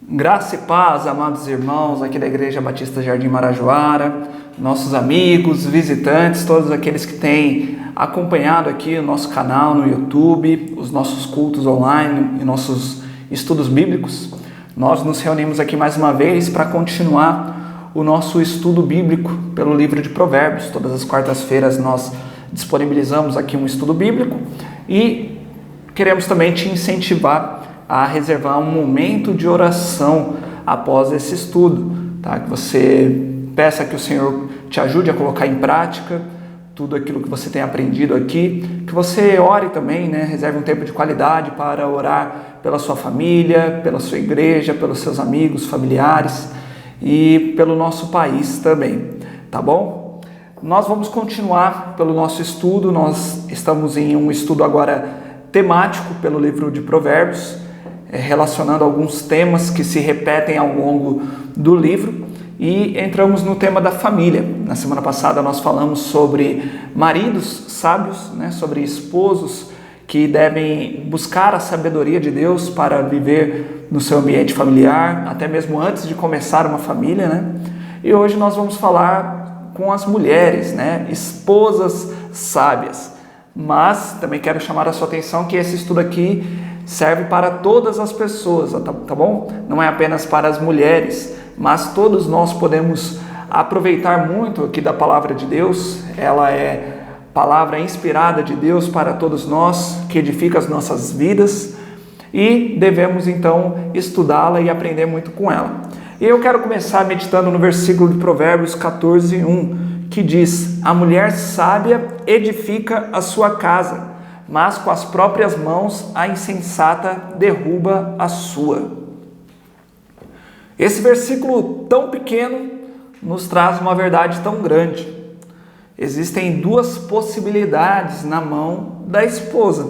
Graça e paz, amados irmãos aqui da Igreja Batista Jardim Marajoara, nossos amigos, visitantes, todos aqueles que têm acompanhado aqui o nosso canal no YouTube, os nossos cultos online e nossos estudos bíblicos. Nós nos reunimos aqui mais uma vez para continuar o nosso estudo bíblico pelo livro de Provérbios. Todas as quartas-feiras nós disponibilizamos aqui um estudo bíblico e queremos também te incentivar a reservar um momento de oração após esse estudo, tá? Que você peça que o Senhor te ajude a colocar em prática tudo aquilo que você tem aprendido aqui, que você ore também, né? Reserve um tempo de qualidade para orar pela sua família, pela sua igreja, pelos seus amigos, familiares e pelo nosso país também, tá bom? Nós vamos continuar pelo nosso estudo, nós estamos em um estudo agora temático pelo livro de Provérbios, relacionando alguns temas que se repetem ao longo do livro, e entramos no tema da família. Na semana passada nós falamos sobre maridos sábios, né, sobre esposos que devem buscar a sabedoria de Deus para viver no seu ambiente familiar, até mesmo antes de começar uma família, né? E hoje nós vamos falar com as mulheres, né, esposas sábias. Mas também quero chamar a sua atenção que esse estudo aqui serve para todas as pessoas, tá bom? Não é apenas para as mulheres, mas todos nós podemos aproveitar muito aqui da palavra de Deus. Ela é palavra inspirada de Deus para todos nós, que edifica as nossas vidas, e devemos então estudá-la e aprender muito com ela. E eu quero começar meditando no versículo de Provérbios 14:1, que diz: a mulher sábia edifica a sua casa, mas com as próprias mãos a insensata derruba a sua. Esse versículo tão pequeno nos traz uma verdade tão grande. Existem duas possibilidades na mão da esposa: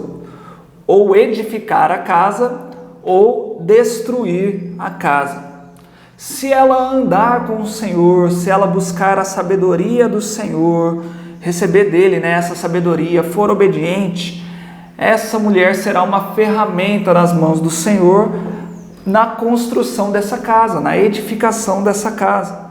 ou edificar a casa ou destruir a casa. Se ela andar com o Senhor, se ela buscar a sabedoria do Senhor, receber dele, né, essa sabedoria, for obediente, essa mulher será uma ferramenta nas mãos do Senhor na construção dessa casa, na edificação dessa casa.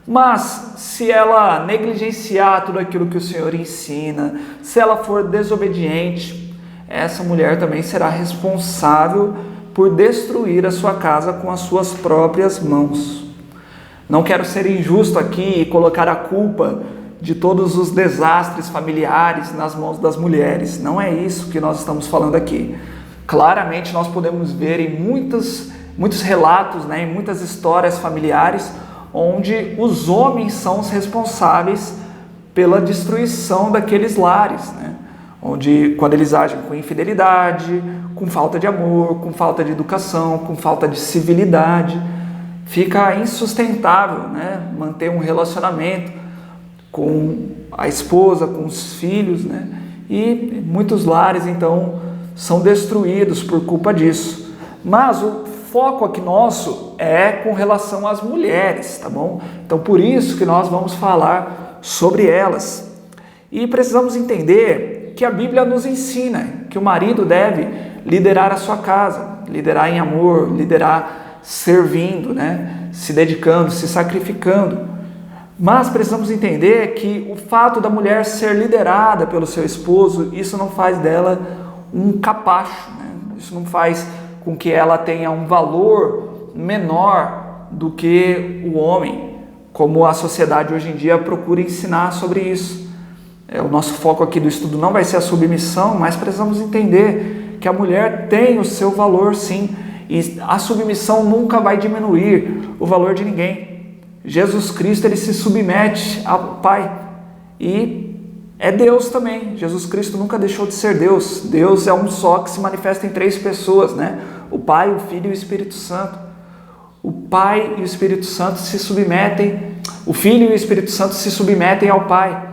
Mas se ela negligenciar tudo aquilo que o Senhor ensina, se ela for desobediente, essa mulher também será responsável por destruir a sua casa com as suas próprias mãos. Não quero ser injusto aqui e colocar a culpa de todos os desastres familiares nas mãos das mulheres. Não é isso que nós estamos falando aqui. Claramente nós podemos ver em muitos relatos, né, em muitas histórias familiares, onde os homens são os responsáveis pela destruição daqueles lares, né? Onde, quando eles agem com infidelidade, com falta de amor, com falta de educação, com falta de civilidade, fica insustentável, né, manter um relacionamento com a esposa, com os filhos, né? E muitos lares então são destruídos por culpa disso. Mas o foco aqui nosso é com relação às mulheres, tá bom? Então por isso que nós vamos falar sobre elas. E precisamos entender que a Bíblia nos ensina que o marido deve liderar a sua casa, liderar em amor, liderar servindo, né? Se dedicando, se sacrificando. Mas precisamos entender que o fato da mulher ser liderada pelo seu esposo, isso não faz dela um capacho, né? Isso não faz com que ela tenha um valor menor do que o homem, como a sociedade hoje em dia procura ensinar sobre isso. O nosso foco aqui do estudo não vai ser a submissão, mas precisamos entender que a mulher tem o seu valor sim, e a submissão nunca vai diminuir o valor de ninguém. Jesus Cristo, ele se submete ao Pai e é Deus também. Jesus Cristo nunca deixou de ser Deus. Deus é um só que se manifesta em três pessoas, né? O Pai, o Filho e o Espírito Santo. O Pai e o Espírito Santo se submetem, o Filho e o Espírito Santo se submetem ao Pai.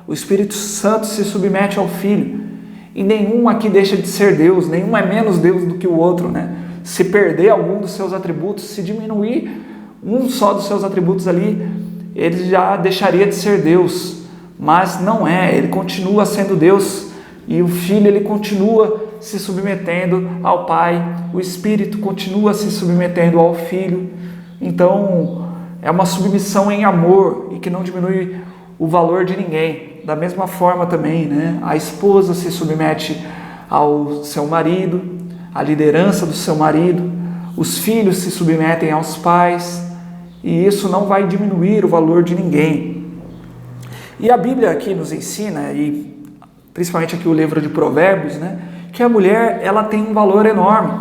O Espírito Santo se submete ao Filho. E nenhum aqui deixa de ser Deus, nenhum é menos Deus do que o outro, né? Se perder algum dos seus atributos, se diminuir um só dos seus atributos ali, ele já deixaria de ser Deus. Mas não é, ele continua sendo Deus. E o Filho, ele continua se submetendo ao Pai, o Espírito continua se submetendo ao Filho. Então, é uma submissão em amor e que não diminui o valor de ninguém. Da mesma forma também, né? A esposa se submete ao seu marido, à liderança do seu marido, os filhos se submetem aos pais, e isso não vai diminuir o valor de ninguém. E a Bíblia aqui nos ensina, e principalmente aqui o livro de Provérbios, né, que a mulher ela tem um valor enorme,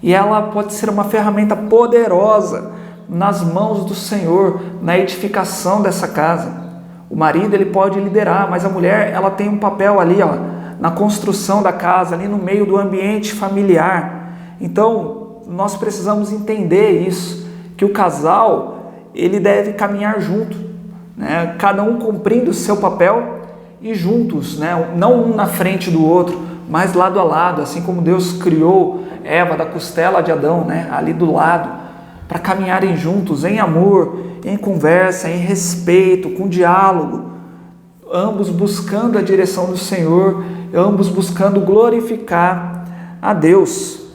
e ela pode ser uma ferramenta poderosa nas mãos do Senhor, na edificação dessa casa. O marido ele pode liderar, mas a mulher ela tem um papel ali, ó, na construção da casa, ali no meio do ambiente familiar. Então, nós precisamos entender isso, que o casal ele deve caminhar junto, né? Cada um cumprindo o seu papel e juntos, né? Não um na frente do outro, mas lado a lado, assim como Deus criou Eva da costela de Adão, né? Ali do lado, para caminharem juntos em amor, em conversa, em respeito, com diálogo, ambos buscando a direção do Senhor, ambos buscando glorificar a Deus.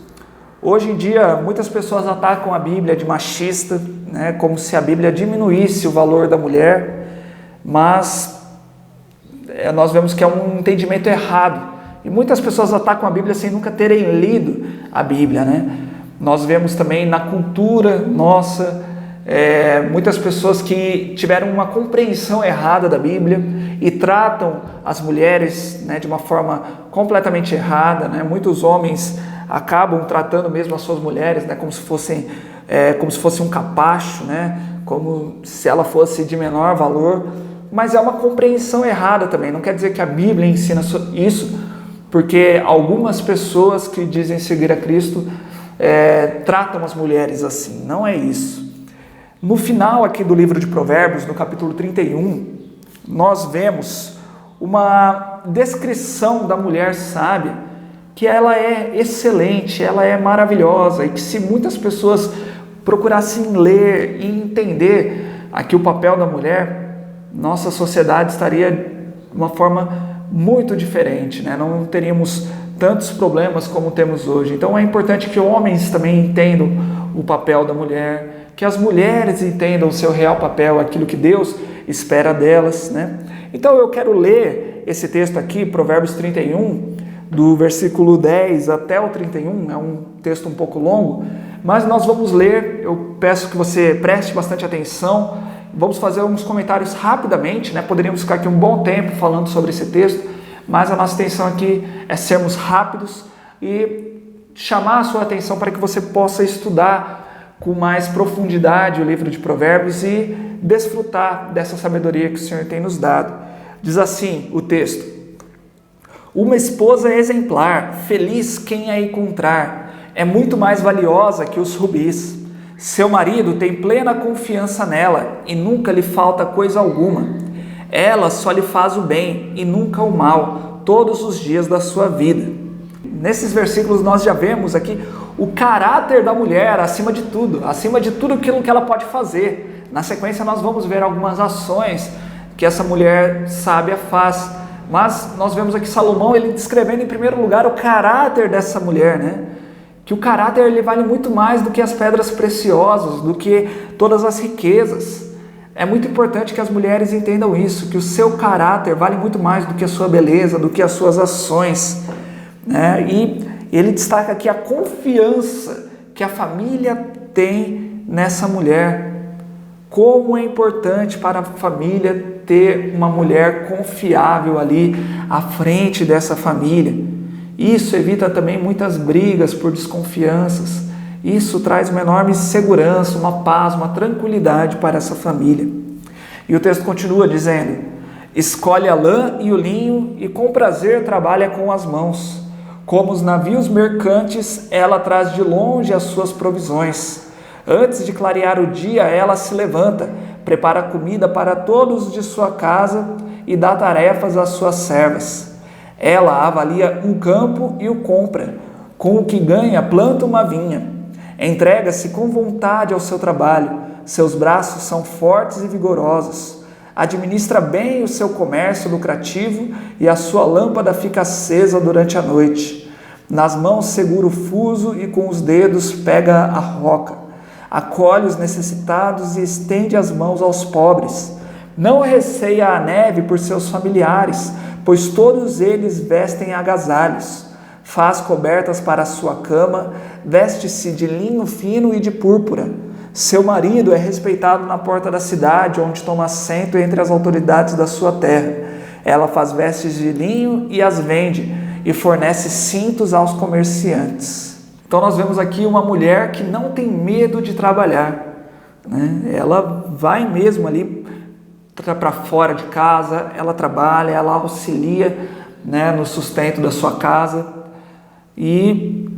Hoje em dia, muitas pessoas atacam a Bíblia de machista, né, como se a Bíblia diminuísse o valor da mulher, mas nós vemos que é um entendimento errado. E muitas pessoas atacam a Bíblia sem nunca terem lido a Bíblia, né? Nós vemos também na cultura nossa, muitas pessoas que tiveram uma compreensão errada da Bíblia e tratam as mulheres, né, de uma forma completamente errada, né? Muitos homens acabam tratando mesmo as suas mulheres, né, como se fosse um capacho, né, como se ela fosse de menor valor, mas é uma compreensão errada também. Não quer dizer que a Bíblia ensina isso, porque algumas pessoas que dizem seguir a Cristo tratam as mulheres assim. Não é isso. No final aqui do livro de Provérbios, no capítulo 31, nós vemos uma descrição da mulher sábia, que ela é excelente, ela é maravilhosa, e que se muitas pessoas procurassem ler e entender aqui o papel da mulher, nossa sociedade estaria de uma forma muito diferente, né? Não teríamos tantos problemas como temos hoje. Então é importante que homens também entendam o papel da mulher, que as mulheres entendam o seu real papel, aquilo que Deus espera delas, né? Então eu quero ler esse texto aqui, Provérbios 31, do versículo 10 até o 31, é um texto um pouco longo, mas nós vamos ler, eu peço que você preste bastante atenção, vamos fazer uns comentários rapidamente, né? Poderíamos ficar aqui um bom tempo falando sobre esse texto, mas a nossa intenção aqui é sermos rápidos e chamar a sua atenção para que você possa estudar com mais profundidade o livro de Provérbios e desfrutar dessa sabedoria que o Senhor tem nos dado. Diz assim o texto: uma esposa exemplar, feliz quem a encontrar, é muito mais valiosa que os rubis. Seu marido tem plena confiança nela e nunca lhe falta coisa alguma. Ela só lhe faz o bem e nunca o mal, todos os dias da sua vida. Nesses versículos nós já vemos aqui o caráter da mulher acima de tudo aquilo que ela pode fazer. Na sequência nós vamos ver algumas ações que essa mulher sábia faz. Mas nós vemos aqui Salomão, ele descrevendo em primeiro lugar o caráter dessa mulher, né? Que o caráter ele vale muito mais do que as pedras preciosas, do que todas as riquezas. É muito importante que as mulheres entendam isso, que o seu caráter vale muito mais do que a sua beleza, do que as suas ações, né? E ele destaca aqui a confiança que a família tem nessa mulher. Como é importante para a família ter uma mulher confiável ali à frente dessa família. Isso evita também muitas brigas por desconfianças. Isso traz uma enorme segurança, uma paz, uma tranquilidade para essa família. E o texto continua dizendo: escolhe a lã e o linho e com prazer trabalha com as mãos. Como os navios mercantes, ela traz de longe as suas provisões. Antes de clarear o dia, ela se levanta, prepara comida para todos de sua casa e dá tarefas às suas servas. Ela avalia um campo e o compra. Com o que ganha, planta uma vinha. Entrega-se com vontade ao seu trabalho. Seus braços são fortes e vigorosos. Administra bem o seu comércio lucrativo e a sua lâmpada fica acesa durante a noite. Nas mãos segura o fuso e com os dedos pega a roca. Acolhe os necessitados e estende as mãos aos pobres. Não receia a neve por seus familiares, pois todos eles vestem agasalhos. Faz cobertas para a sua cama, veste-se de linho fino e de púrpura. Seu marido é respeitado na porta da cidade, onde toma assento entre as autoridades da sua terra. Ela faz vestes de linho e as vende, e fornece cintos aos comerciantes. Então nós vemos aqui uma mulher que não tem medo de trabalhar, né? Ela vai mesmo ali para fora de casa, ela trabalha, ela auxilia, né, no sustento da sua casa, e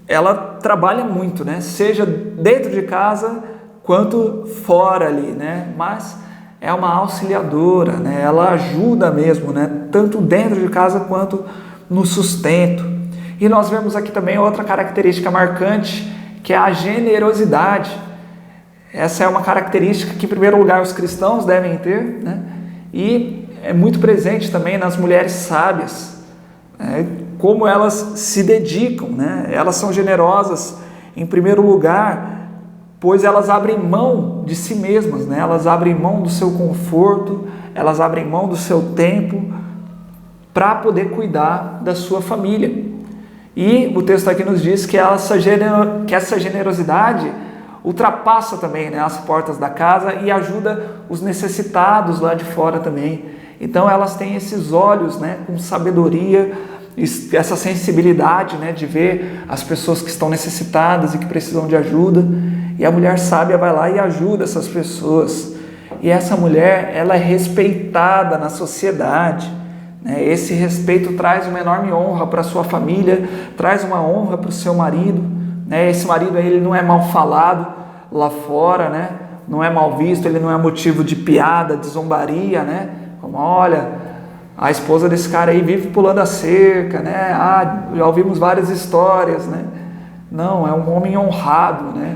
ela trabalha muito, né? Seja dentro de casa quanto fora ali, né? Mas é uma auxiliadora, né? Ela ajuda mesmo, né? Tanto dentro de casa quanto no sustento. E nós vemos aqui também outra característica marcante, que é a generosidade. Essa é uma característica que, em primeiro lugar, os cristãos devem ter, né? E é muito presente também nas mulheres sábias, né? Como elas se dedicam, né? Elas são generosas, em primeiro lugar, pois elas abrem mão de si mesmas, né? Elas abrem mão do seu conforto, elas abrem mão do seu tempo para poder cuidar da sua família. E o texto aqui nos diz que essa generosidade ultrapassa também, né, as portas da casa e ajuda os necessitados lá de fora também. Então elas têm esses olhos, né, com sabedoria, essa sensibilidade, né, de ver as pessoas que estão necessitadas e que precisam de ajuda. E a mulher sábia vai lá e ajuda essas pessoas. E essa mulher, ela é respeitada na sociedade. Esse respeito traz uma enorme honra para a sua família, traz uma honra para o seu marido. Esse marido ele não é mal falado lá fora, né? Não é mal visto, ele não é motivo de piada, de zombaria, né? Como, olha, a esposa desse cara aí vive pulando a cerca, né? Já ouvimos várias histórias, né? Não, é um homem honrado, né?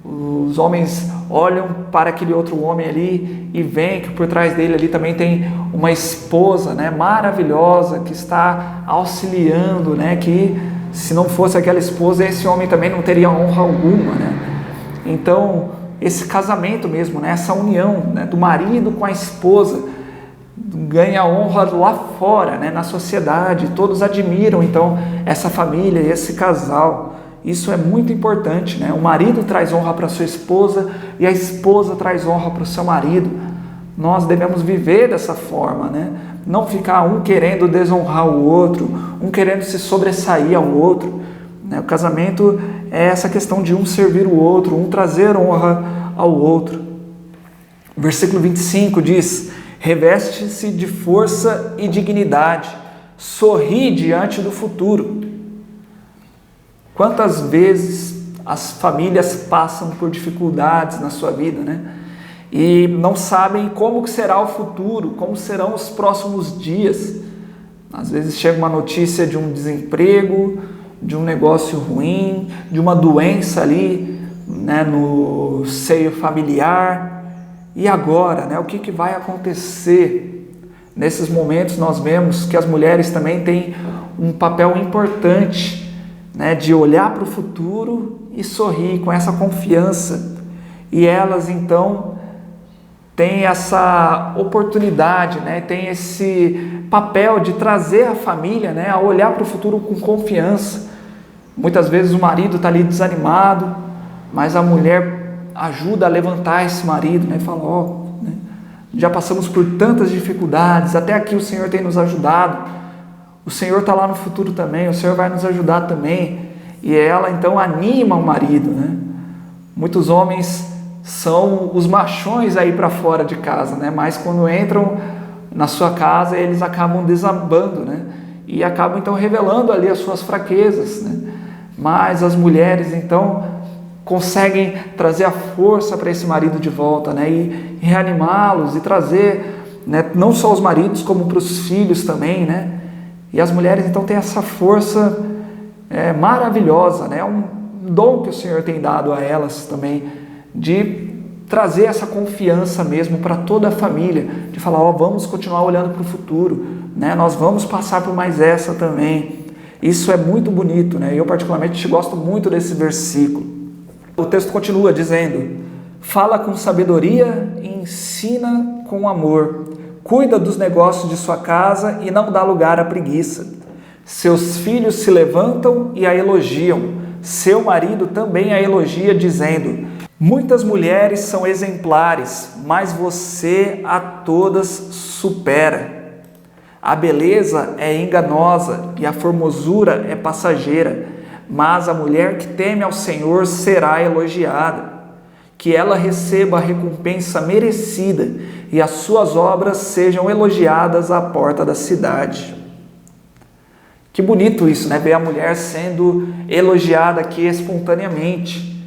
Os homens olham para aquele outro homem ali e veem que por trás dele ali também tem uma esposa, né, maravilhosa, que está auxiliando, né, que se não fosse aquela esposa, esse homem também não teria honra alguma, né? Então, esse casamento mesmo, né, essa união, né, do marido com a esposa, ganha honra lá fora, né, na sociedade, todos admiram então essa família, esse casal. Isso é muito importante, né? O marido traz honra para a sua esposa e a esposa traz honra para o seu marido. Nós devemos viver dessa forma, né? Não ficar um querendo desonrar o outro, um querendo se sobressair ao outro, né? O casamento é essa questão de um servir o outro, um trazer honra ao outro. O versículo 25 diz: reveste-se de força e dignidade, sorri diante do futuro. Quantas vezes as famílias passam por dificuldades na sua vida, né? E não sabem como que será o futuro, como serão os próximos dias. Às vezes chega uma notícia de um desemprego, de um negócio ruim, de uma doença ali, né, no seio familiar. E agora, né, o que vai acontecer? Nesses momentos nós vemos que as mulheres também têm um papel importante, né, de olhar para o futuro e sorrir com essa confiança. E elas então têm essa oportunidade, né, têm esse papel de trazer a família, né, a olhar para o futuro com confiança. Muitas vezes o marido está ali desanimado, mas a mulher ajuda a levantar esse marido, né, e fala, né, já passamos por tantas dificuldades, até aqui o Senhor tem nos ajudado. O Senhor está lá no futuro também, o Senhor vai nos ajudar também. E ela então anima o marido, né? Muitos homens são os machões aí para fora de casa, né? Mas quando entram na sua casa, eles acabam desabando, né? E acabam então revelando ali as suas fraquezas, né? Mas as mulheres então conseguem trazer a força para esse marido de volta, né? E reanimá-los e trazer, né, não só os maridos como para os filhos também, né? E as mulheres então têm essa força maravilhosa, né? É um dom que o Senhor tem dado a elas também, de trazer essa confiança mesmo para toda a família, de falar, vamos continuar olhando para o futuro, né? Nós vamos passar por mais essa também. Isso é muito bonito, né? Eu particularmente gosto muito desse versículo. O texto continua dizendo: fala com sabedoria e ensina com amor. Cuida dos negócios de sua casa e não dá lugar à preguiça. Seus filhos se levantam e a elogiam. Seu marido também a elogia, dizendo: muitas mulheres são exemplares, mas você a todas supera. A beleza é enganosa e a formosura é passageira, mas a mulher que teme ao Senhor será elogiada. Que ela receba a recompensa merecida e as suas obras sejam elogiadas à porta da cidade. Que bonito isso, né? Ver a mulher sendo elogiada aqui espontaneamente.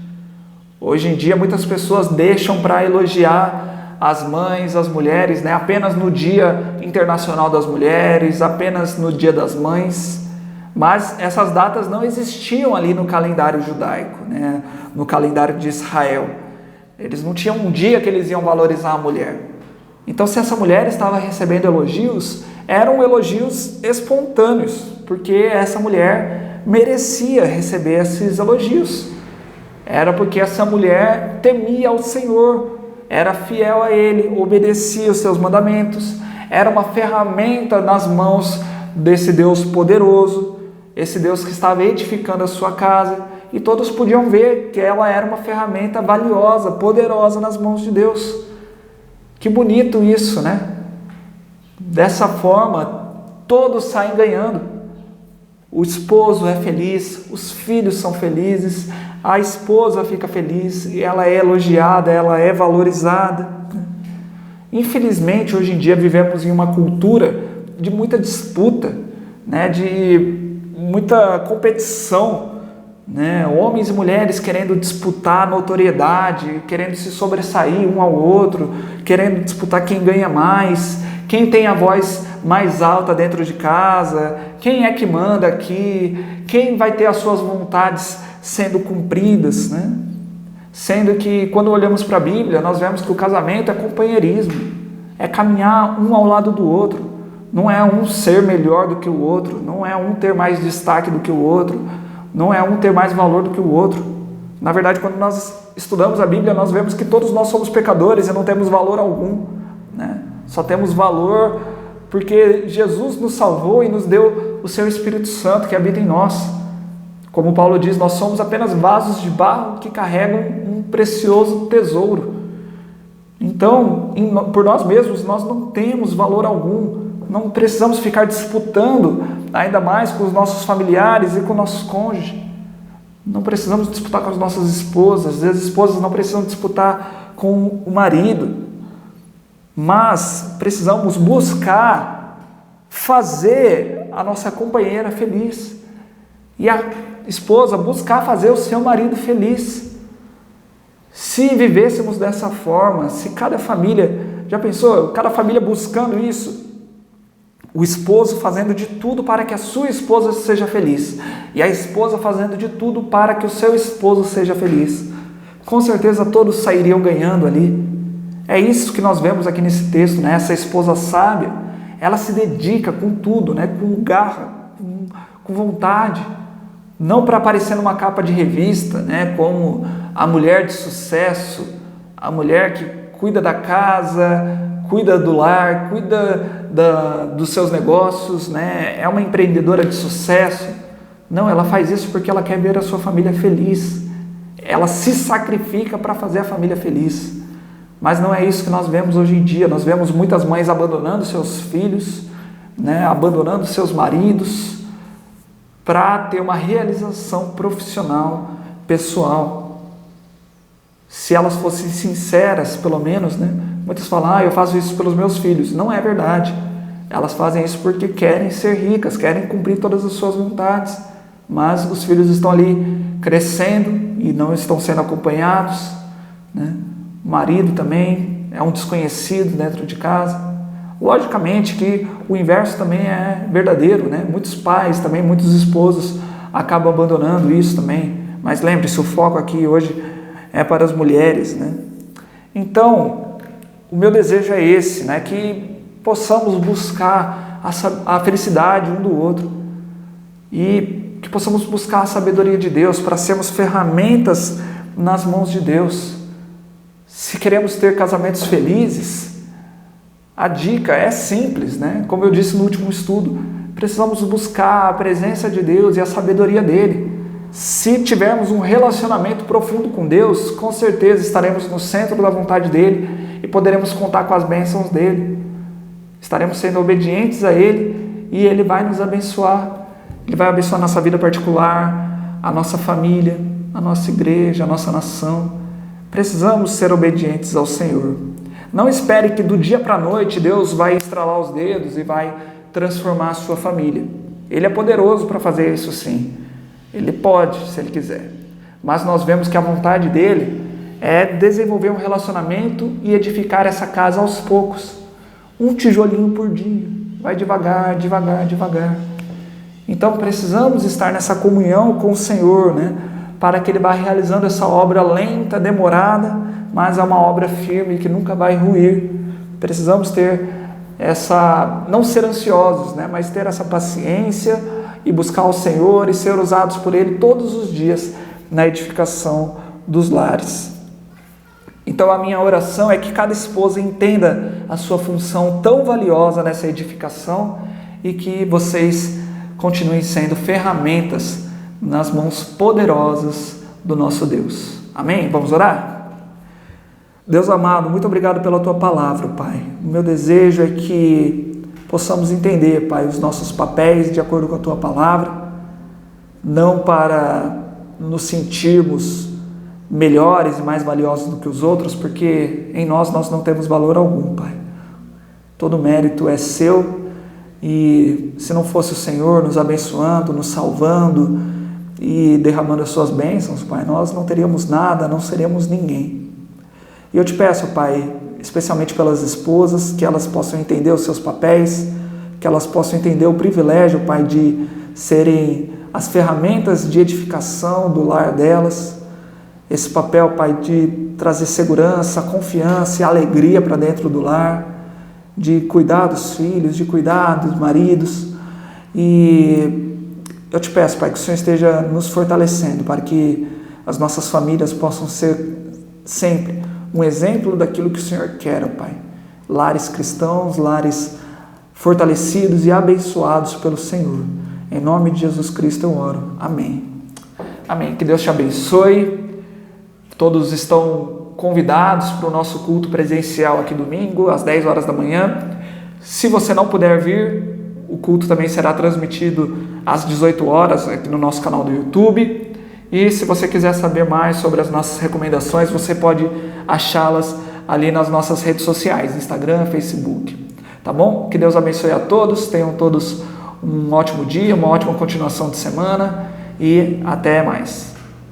Hoje em dia muitas pessoas deixam para elogiar as mães, as mulheres, né? Apenas no Dia Internacional das Mulheres, apenas no Dia das Mães. Mas essas datas não existiam ali no calendário judaico, né? No calendário de Israel. Eles não tinham um dia que eles iam valorizar a mulher. Então, se essa mulher estava recebendo elogios, eram elogios espontâneos, porque essa mulher merecia receber esses elogios. Era porque essa mulher temia ao Senhor, era fiel a Ele, obedecia os seus mandamentos, era uma ferramenta nas mãos desse Deus poderoso, esse Deus que estava edificando a sua casa, e todos podiam ver que ela era uma ferramenta valiosa, poderosa nas mãos de Deus. Que bonito isso, né? Dessa forma, todos saem ganhando. O esposo é feliz, os filhos são felizes, a esposa fica feliz, e ela é elogiada, ela é valorizada. Infelizmente, hoje em dia vivemos em uma cultura de muita disputa, né? De muita competição, né? Homens e mulheres querendo disputar notoriedade, querendo se sobressair um ao outro, querendo disputar quem ganha mais, quem tem a voz mais alta dentro de casa, quem é que manda aqui, quem vai ter as suas vontades sendo cumpridas, né? Sendo que quando olhamos para a Bíblia, nós vemos que o casamento é companheirismo, é caminhar um ao lado do outro, não é um ser melhor do que o outro, não é um ter mais destaque do que o outro, não é um ter mais valor do que o outro. Na verdade, quando nós estudamos a Bíblia, nós vemos que todos nós somos pecadores e não temos valor algum, né? Só temos valor porque Jesus nos salvou e nos deu o seu Espírito Santo que habita em nós. Como Paulo diz, nós somos apenas vasos de barro que carregam um precioso tesouro. Então, por nós mesmos, nós não temos valor algum. Não precisamos ficar disputando, ainda mais com os nossos familiares e com nossos cônjuges. Não precisamos disputar com as nossas esposas. As esposas não precisam disputar com o marido. Mas precisamos buscar fazer a nossa companheira feliz. E a esposa buscar fazer o seu marido feliz. Se vivêssemos dessa forma, se cada família, já pensou, cada família buscando isso, o esposo fazendo de tudo para que a sua esposa seja feliz, e a esposa fazendo de tudo para que o seu esposo seja feliz, com certeza todos sairiam ganhando ali. É isso que nós vemos aqui nesse texto, né? Essa esposa sábia, ela se dedica com tudo, né? Com garra, com vontade, não para aparecer numa capa de revista, né? Como a mulher de sucesso, a mulher que cuida da casa, cuida do lar, cuida dos seus negócios, né? É uma empreendedora de sucesso. Não, ela faz isso porque ela quer ver a sua família feliz. Ela se sacrifica para fazer a família feliz. Mas não é isso que nós vemos hoje em dia. Nós vemos muitas mães abandonando seus filhos, né? Abandonando seus maridos, para ter uma realização profissional, pessoal. Se elas fossem sinceras, pelo menos, né? Muitas falam, eu faço isso pelos meus filhos. Não é verdade. Elas fazem isso porque querem ser ricas, querem cumprir todas as suas vontades. Mas os filhos estão ali crescendo e não estão sendo acompanhados, né? O marido também é um desconhecido dentro de casa. Logicamente que o inverso também é verdadeiro, né? Muitos pais também, muitos esposos acabam abandonando isso também. Mas lembre-se, o foco aqui hoje é para as mulheres, né? Então, o meu desejo é esse, né? Que possamos buscar a felicidade um do outro. e que possamos buscar a sabedoria de Deus para sermos ferramentas nas mãos de Deus. Se queremos ter casamentos felizes, a dica é simples, né? Como eu disse no último estudo, precisamos buscar a presença de Deus e a sabedoria dele. Se tivermos um relacionamento profundo com Deus, com certeza estaremos no centro da vontade dele e poderemos contar com as bênçãos dele. Estaremos sendo obedientes a ele e ele vai nos abençoar. Ele vai abençoar a nossa vida particular, a nossa família, a nossa igreja, a nossa nação. Precisamos ser obedientes ao Senhor. Não espere que do dia para a noite Deus vai estralar os dedos e vai transformar a sua família. Ele é poderoso para fazer isso sim. Ele pode, se ele quiser. Mas nós vemos que a vontade dele é desenvolver um relacionamento e edificar essa casa aos poucos. Um tijolinho por dia. Vai devagar, devagar, devagar. Então precisamos estar nessa comunhão com o Senhor, né? Para que ele vá realizando essa obra lenta, demorada, mas é uma obra firme que nunca vai ruir. Precisamos ter não ser ansiosos, né? Mas ter essa paciência e buscar o Senhor e ser usados por ele todos os dias na edificação dos lares. Então a minha oração é que cada esposa entenda a sua função tão valiosa nessa edificação e que vocês continuem sendo ferramentas nas mãos poderosas do nosso Deus. Amém? Vamos orar? Deus amado, muito obrigado pela Tua palavra, Pai. O meu desejo é que possamos entender, Pai, os nossos papéis de acordo com a Tua palavra, não para nos sentirmos melhores e mais valiosos do que os outros, porque em nós não temos valor algum, Pai. Todo mérito é Seu e se não fosse o Senhor nos abençoando, nos salvando e derramando as Suas bênçãos, Pai, nós não teríamos nada, não seríamos ninguém. E eu te peço, Pai, especialmente pelas esposas, que elas possam entender os seus papéis, que elas possam entender o privilégio, Pai, de serem as ferramentas de edificação do lar delas, esse papel, Pai, de trazer segurança, confiança e alegria para dentro do lar, de cuidar dos filhos, de cuidar dos maridos. E eu te peço, Pai, que o Senhor esteja nos fortalecendo para que as nossas famílias possam ser sempre um exemplo daquilo que o Senhor quer, Pai. Lares cristãos, lares fortalecidos e abençoados pelo Senhor. Em nome de Jesus Cristo eu oro. Amém. Amém. Que Deus te abençoe. Todos estão convidados para o nosso culto presencial aqui domingo, às 10 horas da manhã. Se você não puder vir, o culto também será transmitido às 18 horas aqui no nosso canal do YouTube. E se você quiser saber mais sobre as nossas recomendações, você pode achá-las ali nas nossas redes sociais, Instagram, Facebook. Tá bom? Que Deus abençoe a todos, tenham todos um ótimo dia, uma ótima continuação de semana e até mais.